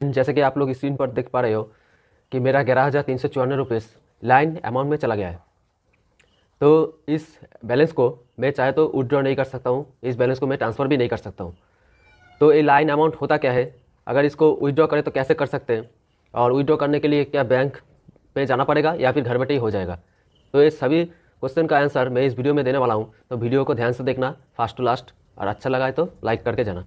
जैसे कि आप लोग स्क्रीन पर देख पा रहे हो कि मेरा 11,354 रुपये लाइन अमाउंट में चला गया है। तो इस बैलेंस को मैं चाहे तो विड्रॉ नहीं कर सकता हूँ, इस बैलेंस को मैं ट्रांसफ़र भी नहीं कर सकता हूँ। तो ये लाइन अमाउंट होता क्या है, अगर इसको विड्रॉ करें तो कैसे कर सकते हैं, और विड्रॉ करने के लिए क्या बैंक पे जाना पड़ेगा या फिर घर बैठे ही हो जाएगा। तो ये सभी क्वेश्चन का आंसर मैं इस वीडियो में देने वाला हूँ। तो वीडियो को ध्यान से देखना फास्ट टू लास्ट, और अच्छा लगा है तो लाइक करके जाना।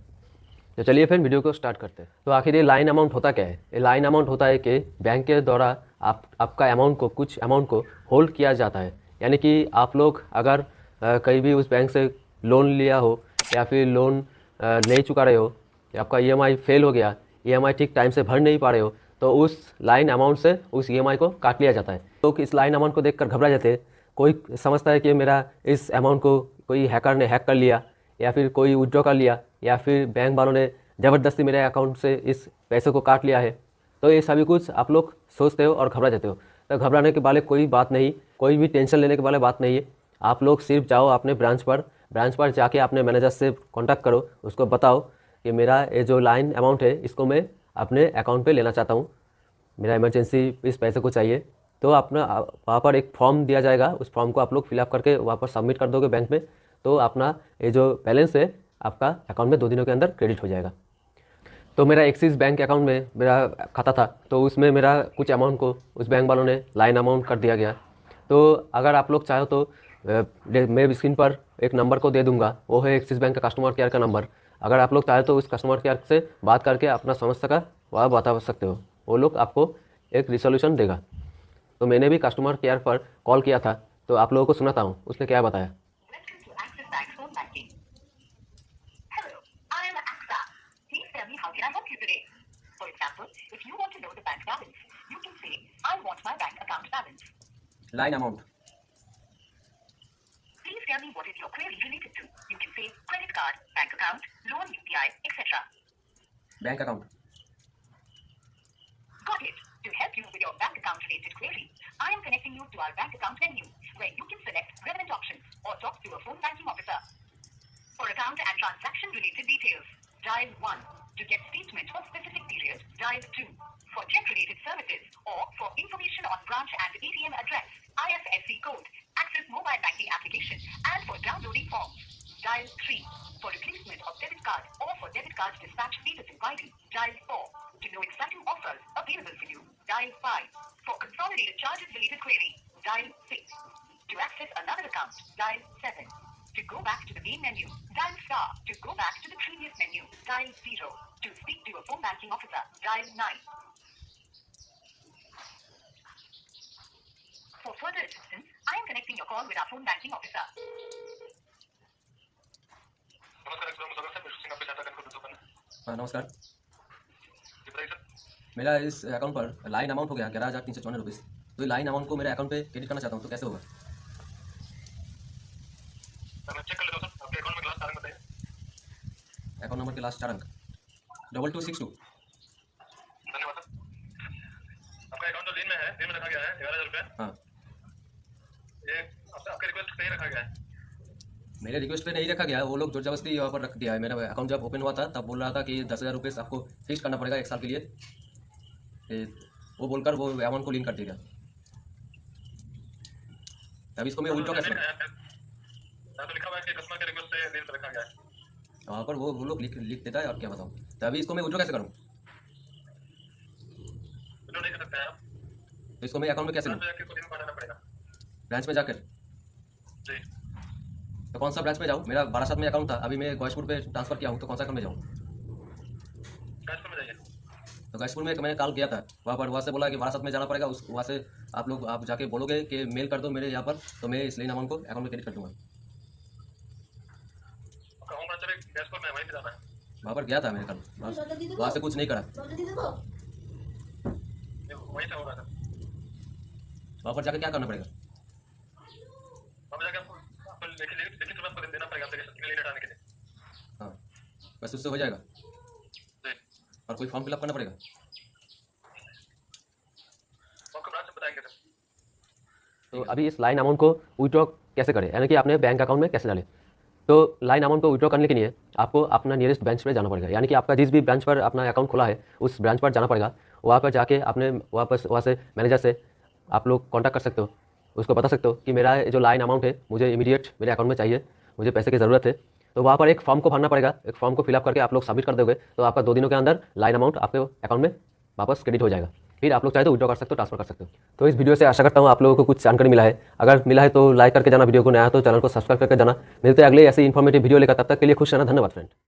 तो चलिए फिर वीडियो को स्टार्ट करते हैं। तो आखिर ये लाइन अमाउंट होता क्या है। ये लाइन अमाउंट होता है कि बैंक के द्वारा आपका अमाउंट को, कुछ अमाउंट को होल्ड किया जाता है। यानी कि आप लोग अगर कहीं भी उस बैंक से लोन लिया हो या फिर लोन नहीं चुका रहे हो, या आपका ईएमआई फेल हो गया, ईएमआई ठीक टाइम से भर नहीं पा रहे हो, तो उस लाइन अमाउंट से उस ईएमआई को काट लिया जाता है। तो इस लाइन अमाउंट को देखकर घबरा जाते हैं। कोई समझता है कि मेरा इस अमाउंट को कोई हैकर ने हैक कर लिया, या फिर कोई विड्रॉ कर लिया, या फिर बैंक वालों ने ज़बरदस्ती मेरे अकाउंट से इस पैसे को काट लिया है। तो ये सभी कुछ आप लोग सोचते हो और घबरा जाते हो। तो घबराने के वाले कोई बात नहीं, कोई भी टेंशन लेने के वाले बात नहीं है। आप लोग सिर्फ जाओ अपने ब्रांच पर जाके अपने मैनेजर से कांटेक्ट करो, उसको बताओ कि मेरा ये जो लाइन अमाउंट है इसको मैं अपने अकाउंट पे लेना चाहता हूँ, मेरा इमरजेंसी इस पैसे को चाहिए। तो अपना वहाँ पर एक फॉर्म दिया जाएगा, उस फॉर्म को आप लोग फिलअप करके वहाँ पर सबमिट कर दोगे बैंक में। तो अपना ये जो बैलेंस है आपका अकाउंट में 2 दिनों के अंदर क्रेडिट हो जाएगा। तो मेरा एक्सिस बैंक अकाउंट में मेरा खाता था, तो उसमें मेरा कुछ अमाउंट को उस बैंक वालों ने लाइन अमाउंट कर दिया गया। तो अगर आप लोग चाहो तो मैं स्क्रीन पर एक नंबर को दे दूंगा, वो है एक्सिस बैंक का कस्टमर केयर का नंबर। अगर आप लोग चाहे तो उस कस्टमर केयर से बात करके अपना समस्या का वह बता सकते हो, वो लोग आपको एक रिसोल्यूशन देगा। तो मैंने भी कस्टमर केयर पर कॉल किया था, तो आप लोगों को सुनाता हूँ उसने क्या बताया। Line amount, Please tell me what is your query related to. You can say credit card, bank account, loan UPI, etc. Bank account. Got it. To help you with your bank account related query, I am connecting you to our bank account menu, where you can select relevant options or talk to a phone banking officer. For account and transaction related details, dial 1. To get statement for specific period, dial 2. For check related services or for information on branch and ATM address, IFSC code, access mobile banking application, and for downloading forms, dial 3. For replacement of debit card or for debit card dispatch status inquiry, dial 4. To know exciting offers available for you, dial 5. For consolidated charges related query, dial 6. To access another account, dial 7. To go back to the main menu, dial star. To go back to the previous menu, dial 0. To speak to a phone banking officer, dial 9. For further assistance, I am connecting your call with our phone banking officer. हाँ नमस्कार, मेरा इस account पर line amount हो गया 11,354 रुपये। तो ये लाइन अमाउंट को मेरे अकाउंट पे क्रेडिट करना चाहता हूँ, तो कैसे होगा। चेक कर लेता हूँ सर, आपके अकाउंट में क्लास 4 अंक बताइए। अकाउंट नंबर के लास्ट 4 अंक 2262। धन्यवाद सर। आपका अकाउंट जो लेन में रखा गया है 11,000 रुपये। हाँ, ये आपके रिक्वेस्ट पे ही रखा गया है। मेरे रिक्वेस्ट पे नहीं रखा गया, वो लोग जोर जबरदस्ती यहाँ पर रख दिया है। मेरा अकाउंट जब ओपन हुआ था तब बोल रहा था कि 10,000 रुपये आपको फिक्स करना पड़ेगा 1 साल के लिए। वो बोलकर वो अमाउंट को लिंक कर देगा। तब इसको मैं विड्रॉ कैसे करूँ। तो लिखा हुआ है कि कस्टमर के रिक्वेस्ट से लेन पे रखा गया है। वहाँ पर वो लोग लिख देता है, और क्या बताऊँ। तभी इसको मैं विड्रॉ कैसे करूँ। विड्रॉ नहीं कर सकते हैं आप, तो इसको मैं अकाउंट में कैसे लूँ। इसको लिंक बनाना पड़ेगा ब्रांच में जाकर। जी। तो कौन सा ब्रांच में जाऊँ। मेरा बारासात में अकाउंट था, अभी मैं गौशपुर पे ट्रांसफ़र किया हूँ, तो कौन सा अकाउंट में जाऊँ। कैशपुर में जाइए। तो गौशपुर में मैंने कॉल किया था, वहाँ से बोला कि बारासात में जाना पड़ेगा। उस वहाँ से आप जाके बोलोगे कि मेल कर दो मेरे यहाँ पर, तो मैं इस लाइन अमाउंट को अकाउंट में क्रेडिट कर दूँगा। आपका होम ब्रांच अभी कैशपुर में, वहीं पे जाना है। वहाँ पर गया था मैंने कल, वहाँ से कुछ नहीं करा। वहीं से होगा सर। वहाँ पर जाकर क्या करना पड़ेगा। वहाँ पे जाके आपको लिखित रूप में देना पड़ेगा एप्लीकेशन लेन हटाने के लिए। हाँ, बस उससे हो जाएगा। जी। और कोई फॉर्म फिलअप करना पड़ेगा। आपको ब्रांच में बताएंगे सर। तो अभी इस लाइन अमाउंट को विड्रॉ कैसे करें, यानी कि आपने बैंक अकाउंट में कैसे डालें। तो लाइन अमाउंट को विड्रॉ करने के लिए आपको अपना नियरेस्ट ब्रांच पे जाना पड़ेगा, यानी कि आपका जिस भी ब्रांच पर अपना अकाउंट खुला है उस ब्रांच पर जाना पड़ेगा। वहाँ पर जाके अपने वहाँ से मैनेजर से आप लोग कॉन्टैक्ट कर सकते हो, उसको बता सकते हो कि मेरा जो लाइन अमाउंट है मुझे इमीडिएट मेरे अकाउंट में चाहिए, मुझे पैसे की ज़रूरत है। तो वहाँ पर एक फॉर्म को भरना पड़ेगा, एक फॉर्म को फिलअप करके आप लोग सबमिट कर दोगे तो आपका 2 दिनों के अंदर लाइन अमाउंट आपके अकाउंट में वापस क्रेडिट हो जाएगा। फिर आप लोग चाहे तो विड्रॉ कर सकते हो, ट्रांसफर कर सकते हो। तो इस वीडियो से आशा करता हूँ आप लोगों को कुछ जानकारी मिला है। अगर मिला है तो लाइक करके जाना, वीडियो को नया तो चैनल को सब्सक्राइब करके जाना। मिलते हैं अगले ऐसी इन्फॉर्मेटिव वीडियो लेकर, तब तक के लिए खुश रहना। धन्यवाद फ्रेंड।